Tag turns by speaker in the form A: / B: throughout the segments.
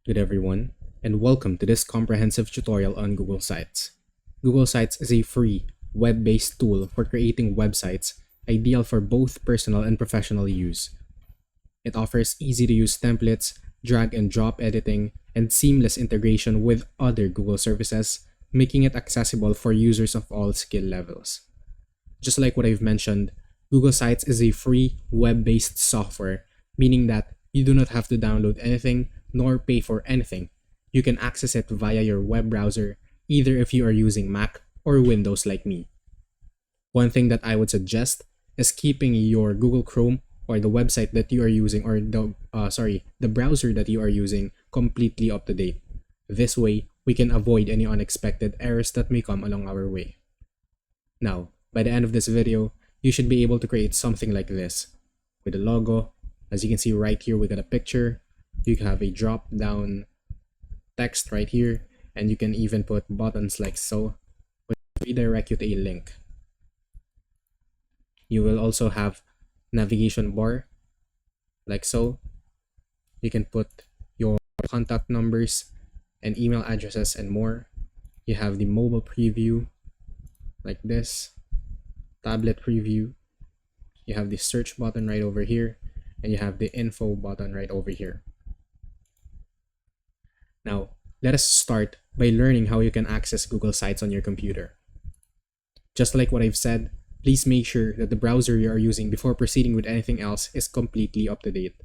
A: Good everyone, and welcome to this comprehensive tutorial on Google Sites. Google Sites is a free, web-based tool for creating websites ideal for both personal and professional use. It offers easy-to-use templates, drag and drop editing, and seamless integration with other Google services, making it accessible for users of all skill levels. Just like what I've mentioned, Google Sites is a free web-based software, meaning that you do not have to download anything nor pay for anything. You can access it via your web browser, either if you are using Mac or Windows like me. One thing that I would suggest is keeping your Google Chrome or the website that you are using or the browser that you are using completely up to date. This way, we can avoid any unexpected errors that may come along our way. Now, by the end of this video, you should be able to create something like this with a logo. As you can see right here, we got a picture. You can have a drop down text right here, and you can even put buttons like so, which redirect you to a link. You will also have navigation bar like so. You can put your contact numbers and email addresses and more. You have the mobile preview like this, tablet preview. You have the search button right over here, and you have the info button right over here. Now, let us start by learning how you can access Google Sites on your computer. Just like what I've said, please make sure that the browser you are using before proceeding with anything else is completely up to date.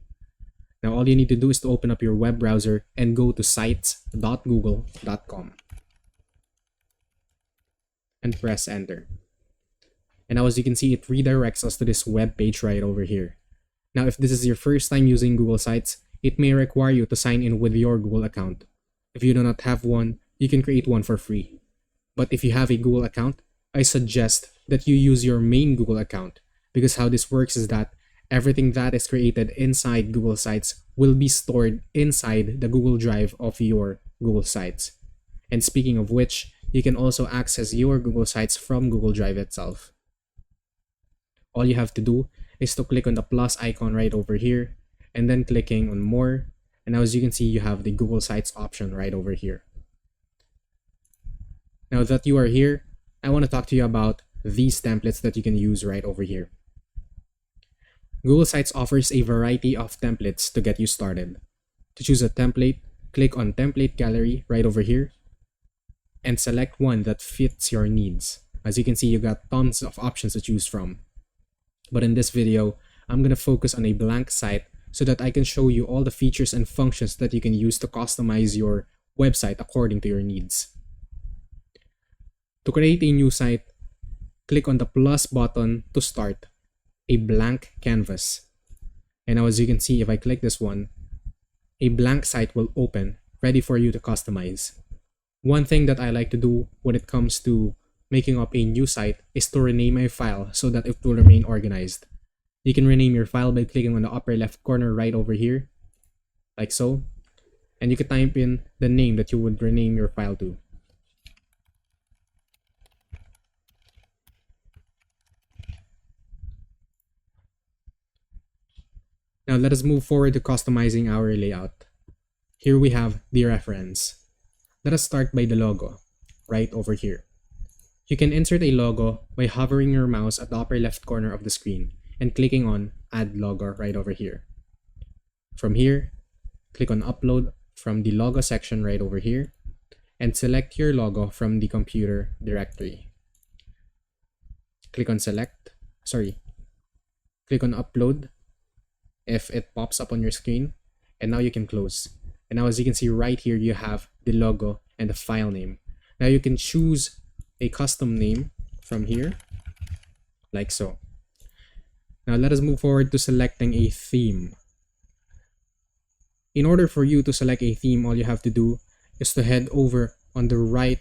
A: Now, all you need to do is to open up your web browser and go to sites.google.com and press enter. And now, as you can see, it redirects us to this web page right over here. Now, if this is your first time using Google Sites, it may require you to sign in with your Google account. If you do not have one, you can create one for free. But if you have a Google account, I suggest that you use your main Google account, because how this works is that everything that is created inside Google Sites will be stored inside the Google Drive of your Google Sites. And speaking of which, you can also access your Google Sites from Google Drive itself. All you have to do is to click on the plus icon right over here, and then clicking on more, and now as you can see, you have the Google Sites option right over here. Now that you are here, I want to talk to you about these templates that you can use right over here. Google Sites offers a variety of templates to get you started. To choose a template, click on Template Gallery right over here, and select one that fits your needs. As you can see, you got tons of options to choose from. But in this video, I'm going to focus on a blank site so that I can show you all the features and functions that you can use to customize your website according to your needs. To create a new site, click on the plus button to start a blank canvas. And now as you can see, if I click this one, a blank site will open, ready for you to customize. One thing that I like to do when it comes to making up a new site is to rename my file so that it will remain organized. You can rename your file by clicking on the upper left corner right over here, like so, and you can type in the name that you would rename your file to. Now let us move forward to customizing our layout. Here we have the reference. Let us start by the logo, right over here. You can insert a logo by hovering your mouse at the upper left corner of the screen and clicking on Add Logo right over here. From here, click on Upload from the logo section right over here and select your logo from the computer directory. Click on click on Upload if it pops up on your screen, and now you can close. And now as you can see right here, you have the logo and the file name. Now you can choose a custom name from here, like so. Now let us move forward to selecting a theme. In order for you to select a theme, all you have to do is to head over on the right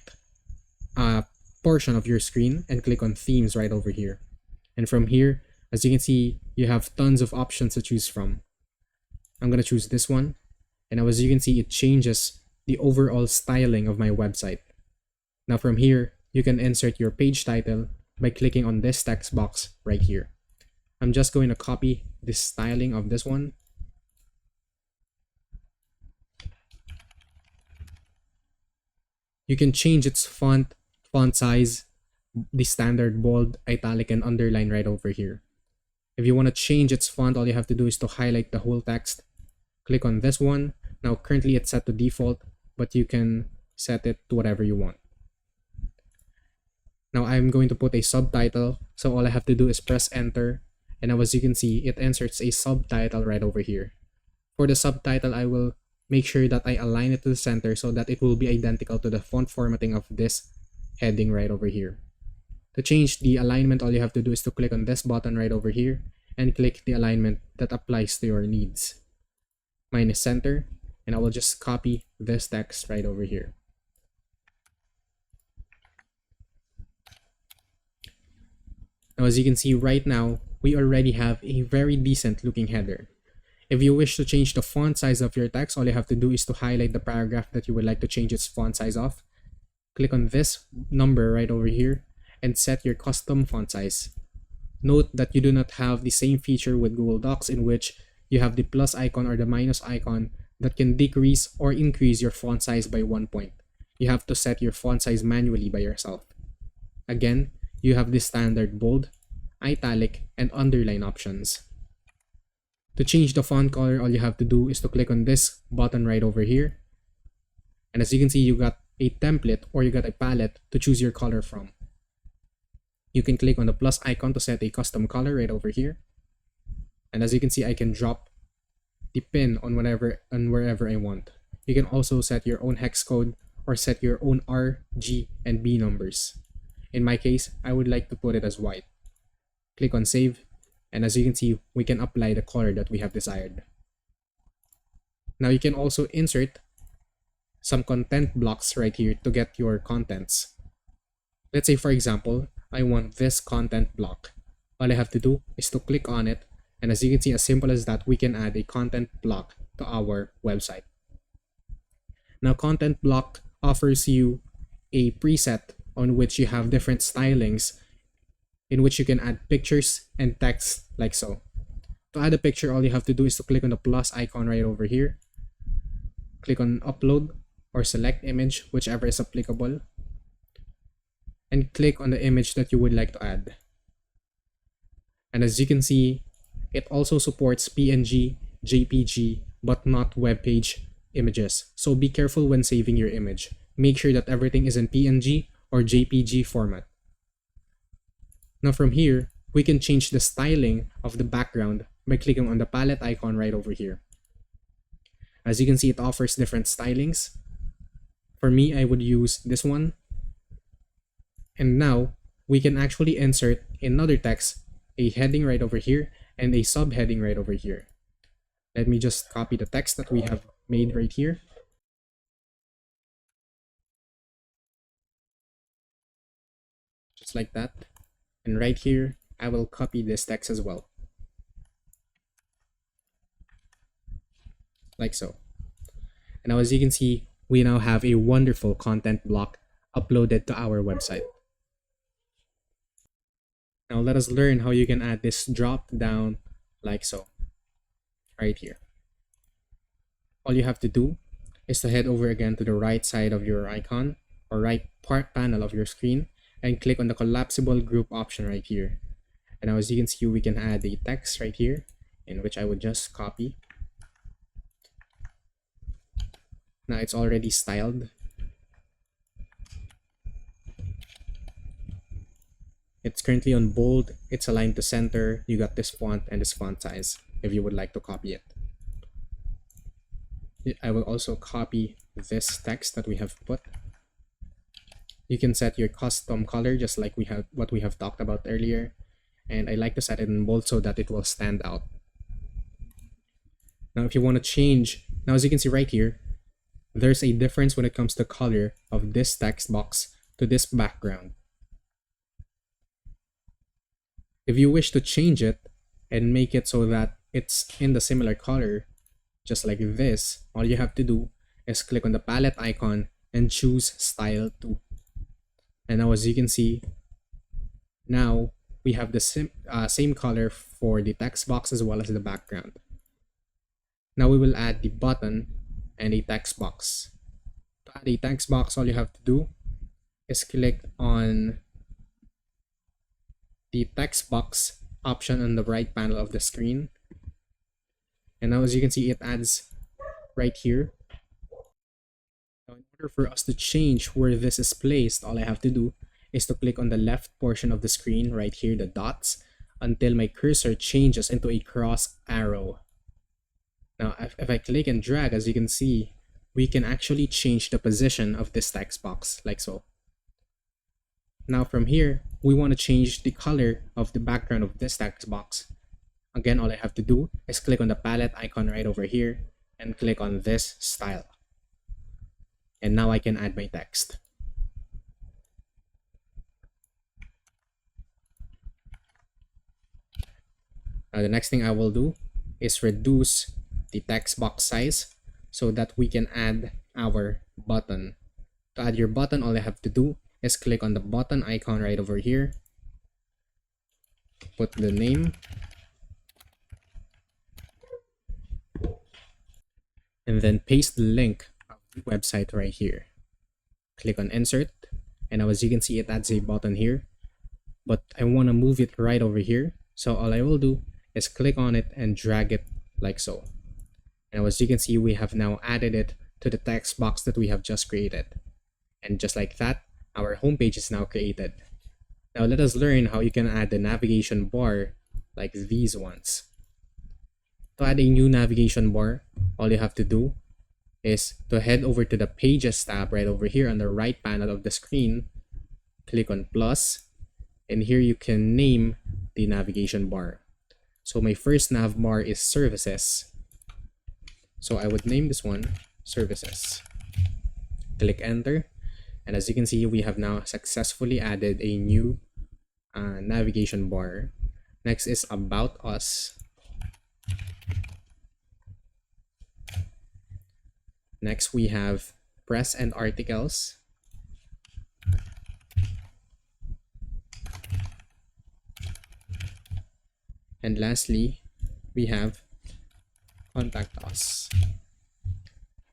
A: portion of your screen and click on themes right over here. And from here, as you can see, you have tons of options to choose from. I'm going to choose this one. And now as you can see, it changes the overall styling of my website. Now from here, you can insert your page title by clicking on this text box right here. I'm just going to copy the styling of this one You can change its font size, the standard bold, italic, and underline right over here. If you want to change its font, all you have to do is to highlight the whole text. Click on this one. Now currently it's set to default, but you can set it to whatever you want. Now I'm going to put a subtitle, so all I have to do is press enter, and now as you can see, it inserts a subtitle right over here. For the subtitle, I will make sure that I align it to the center so that it will be identical to the font formatting of this heading right over here. To change the alignment, all you have to do is to click on this button right over here and click the alignment that applies to your needs. Mine is center, and I will just copy this text right over here. Now, as you can see right now, we already have a very decent looking header. If you wish to change the font size of your text, all you have to do is to highlight the paragraph that you would like to change its font size of. Click on this number right over here and set your custom font size. Note that you do not have the same feature with Google Docs, in which you have the plus icon or the minus icon that can decrease or increase your font size by 1 point. You have to set your font size manually by yourself. Again, you have the standard bold, italic, and underline options. To change the font color, all you have to do is to click on this button right over here. And as you can see, you got a template or you got a palette to choose your color from. You can click on the plus icon to set a custom color right over here. And as you can see, I can drop the pin on wherever I want. You can also set your own hex code or set your own R, G, and B numbers. In my case, I would like to put it as white. Click on save, and as you can see, we can apply the color that we have desired. Now you can also insert some content blocks right here to get your contents. Let's say, for example, I want this content block. All I have to do is to click on it, and as you can see, as simple as that, we can add a content block to our website. Now, content block offers you a preset on which you have different stylings in which you can add pictures and text like so. To add a picture, all you have to do is to click on the plus icon right over here. Click on upload or select image, whichever is applicable, and click on the image that you would like to add. And as you can see, it also supports PNG, JPG, but not web page images. So be careful when saving your image. Make sure that everything is in PNG or JPG format. Now from here, we can change the styling of the background by clicking on the palette icon right over here. As you can see, it offers different stylings. For me, I would use this one. And now, we can actually insert another text, a heading right over here, and a subheading right over here. Let me just copy the text that we have made right here. Just like that. And right here, I will copy this text as well. Like so. And now as you can see, we now have a wonderful content block uploaded to our website. Now let us learn how you can add this drop down like so, right here. All you have to do is to head over again to the right side of your icon or right part panel of your screen and click on the collapsible group option right here. And now as you can see, we can add a text right here, in which I would just copy. Now it's already styled. It's currently on bold, it's aligned to center, you got this font and this font size if you would like to copy it. I will also copy this text that we have put. You can set your custom color just like what we have talked about earlier. And I like to set it in bold so that it will stand out. Now if you want to change, now as you can see right here, there's a difference when it comes to color of this text box to this background. If you wish to change it and make it so that it's in the similar color, just like this, all you have to do is click on the palette icon and choose Style to. And now as you can see, now we have the same color for the text box as well as the background. Now we will add the button and a text box. To add a text box, all you have to do is click on the text box option on the right panel of the screen. And now as you can see, it adds right here. Now, in order for us to change where this is placed, all I have to do is to click on the left portion of the screen right here, the dots, until my cursor changes into a cross arrow. Now, if I click and drag, as you can see, we can actually change the position of this text box, like so. Now from here, we want to change the color of the background of this text box. Again, all I have to do is click on the palette icon right over here and click on this style. And now I can add my text. Now the next thing I will do is reduce the text box size so that we can add our button. To add your button, all I have to do is click on the button icon right over here, put the name, and then paste the link of the website right here. Click on insert, and now as you can see, it adds a button here, but I want to move it right over here. So all I will do is click on it and drag it like so. And as you can see, we have now added it to the text box that we have just created. And just like that, our homepage is now created. Now let us learn how you can add the navigation bar like these ones. To add a new navigation bar, all you have to do is to head over to the Pages tab right over here on the right panel of the screen, click on plus, and here you can name the navigation bar. So my first nav bar is Services. So I would name this one Services. Click enter, and as you can see, we have now successfully added a new navigation bar. Next is About Us. Next we have Press and Articles. And lastly, we have Contact Us.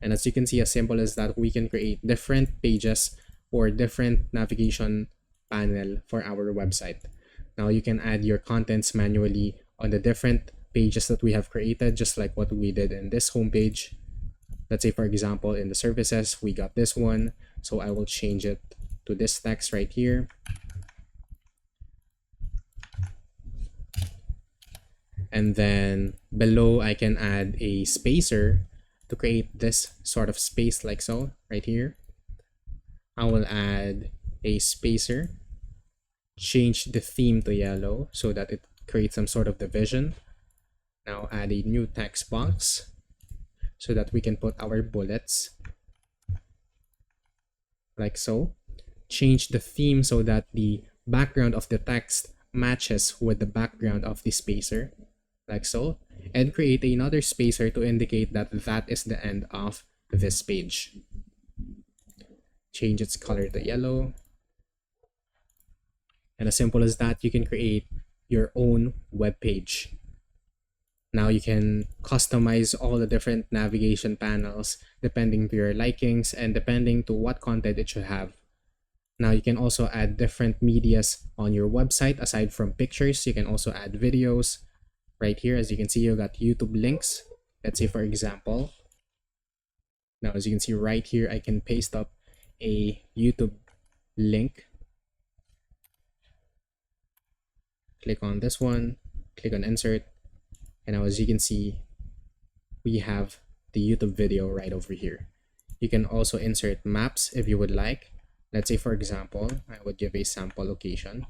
A: And as you can see, as simple as that, we can create different pages or different navigation panel for our website. Now you can add your contents manually on the different pages that we have created, just like what we did in this homepage. Let's say, for example, in the services, we got this one. So I will change it to this text right here. And then below, I can add a spacer to create this sort of space like so, right here. I will add a spacer, change the theme to yellow so that it creates some sort of division. Now add a new text box so that we can put our bullets like so. Change the theme so that the background of the text matches with the background of the spacer like so, and create another spacer to indicate that that is the end of this page. Change its color to yellow. And as simple as that, you can create your own web page. Now you can customize all the different navigation panels depending to your likings and depending to what content it should have. Now you can also add different medias on your website. Aside from pictures, you can also add videos. Right here, as you can see, you got YouTube links. Let's say, for example, now as you can see right here, I can paste up a YouTube link. Click on this one, click on insert, and now as you can see, we have the YouTube video right over here. You can also insert maps if you would like. Let's say, for example, I would give a sample location.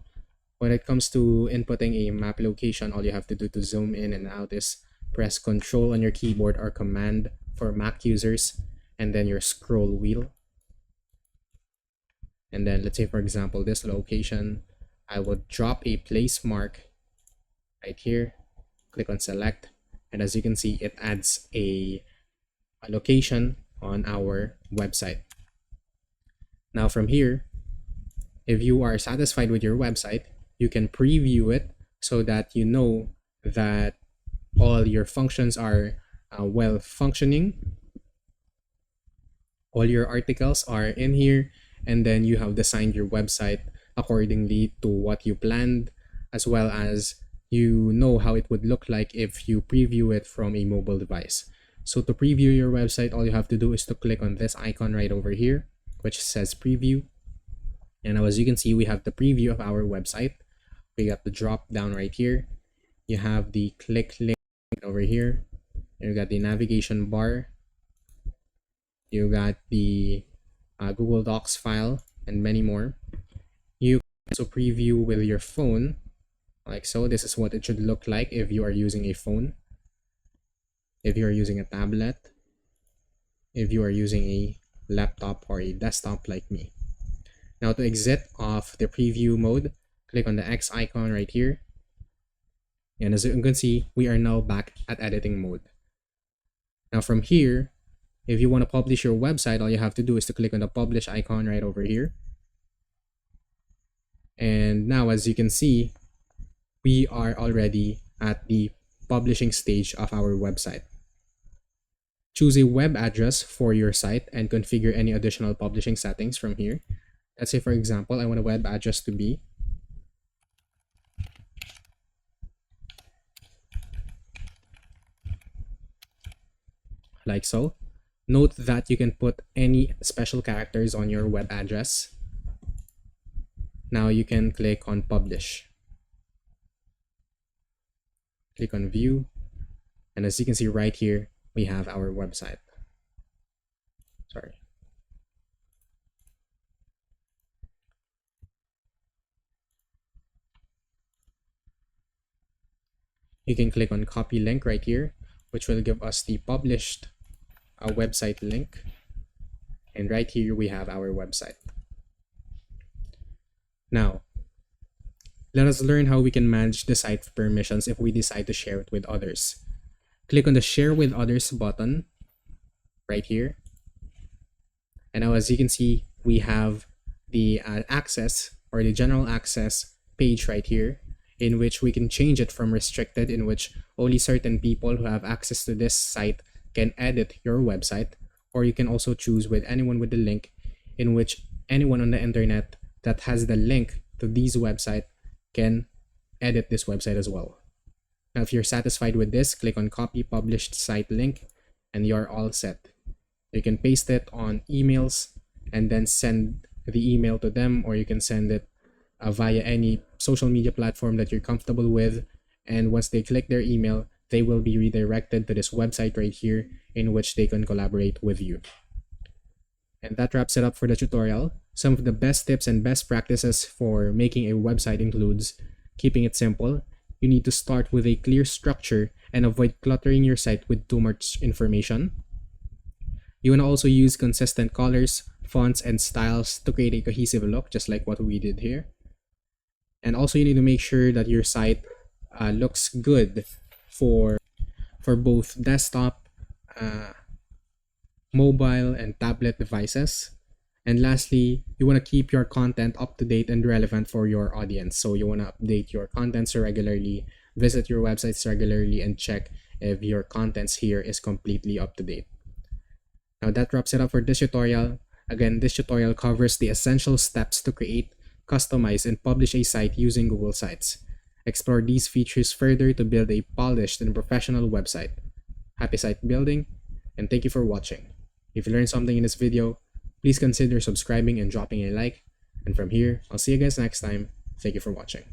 A: When it comes to inputting a map location, all you have to do to zoom in and out is press Control on your keyboard or Command for Mac users, and then your scroll wheel. And then let's say, for example, this location, I would drop a place mark right here, click on select, and as you can see, it adds a location on our website. Now from here, if you are satisfied with your website, you can preview it so that you know that all your functions are well functioning. All your articles are in here, and then you have designed your website accordingly to what you planned, as well as you know how it would look like if you preview it from a mobile device. So to preview your website, all you have to do is to click on this icon right over here, which says preview. And now as you can see, we have the preview of our website. We got the drop down right here. You have the click link over here. You got the navigation bar. You got the Google Docs file and many more. You can also preview with your phone, like so. This is what it should look like if you are using a phone, if you are using a tablet, if you are using a laptop or a desktop like me. Now to exit off the preview mode, click on the X icon right here. And as you can see, we are now back at editing mode. Now from here, if you want to publish your website, all you have to do is to click on the publish icon right over here. And now as you can see, we are already at the publishing stage of our website. Choose a web address for your site and configure any additional publishing settings from here. Let's say, for example, I want a web address to be like so. Note that you can put any special characters on your web address. Now you can click on publish. Click on view. And as you can see right here, we have our website. Sorry. You can click on copy link right here, which will give us the published website link. And right here we have our website. Now, let us learn how we can manage the site permissions if we decide to share it with others. Click on the share with others button right here. And now as you can see, we have the access or the general access page right here, in which we can change it from restricted, in which only certain people who have access to this site can edit your website, or you can also choose with anyone with the link, in which anyone on the internet that has the link to this website can edit this website as well. Now, if you're satisfied with this, click on copy published site link and you're all set. You can paste it on emails and then send the email to them, or you can send it via any social media platform that you're comfortable with. And once they click their email, they will be redirected to this website right here, in which they can collaborate with you. And that wraps it up for the tutorial. Some of the best tips and best practices for making a website includes keeping it simple. You need to start with a clear structure and avoid cluttering your site with too much information. You want to also use consistent colors, fonts, and styles to create a cohesive look, just like what we did here. And also you need to make sure that your site looks good for both desktop, mobile, and tablet devices. And lastly, you want to keep your content up to date and relevant for your audience. So you want to update your contents regularly, visit your websites regularly, and check if your contents here is completely up to date. Now that wraps it up for this tutorial. Again, this tutorial covers the essential steps to create, customize, and publish a site using Google Sites. Explore these features further to build a polished and professional website. Happy site building, and thank you for watching. If you learned something in this video, please consider subscribing and dropping a like. And from here, I'll see you guys next time. Thank you for watching.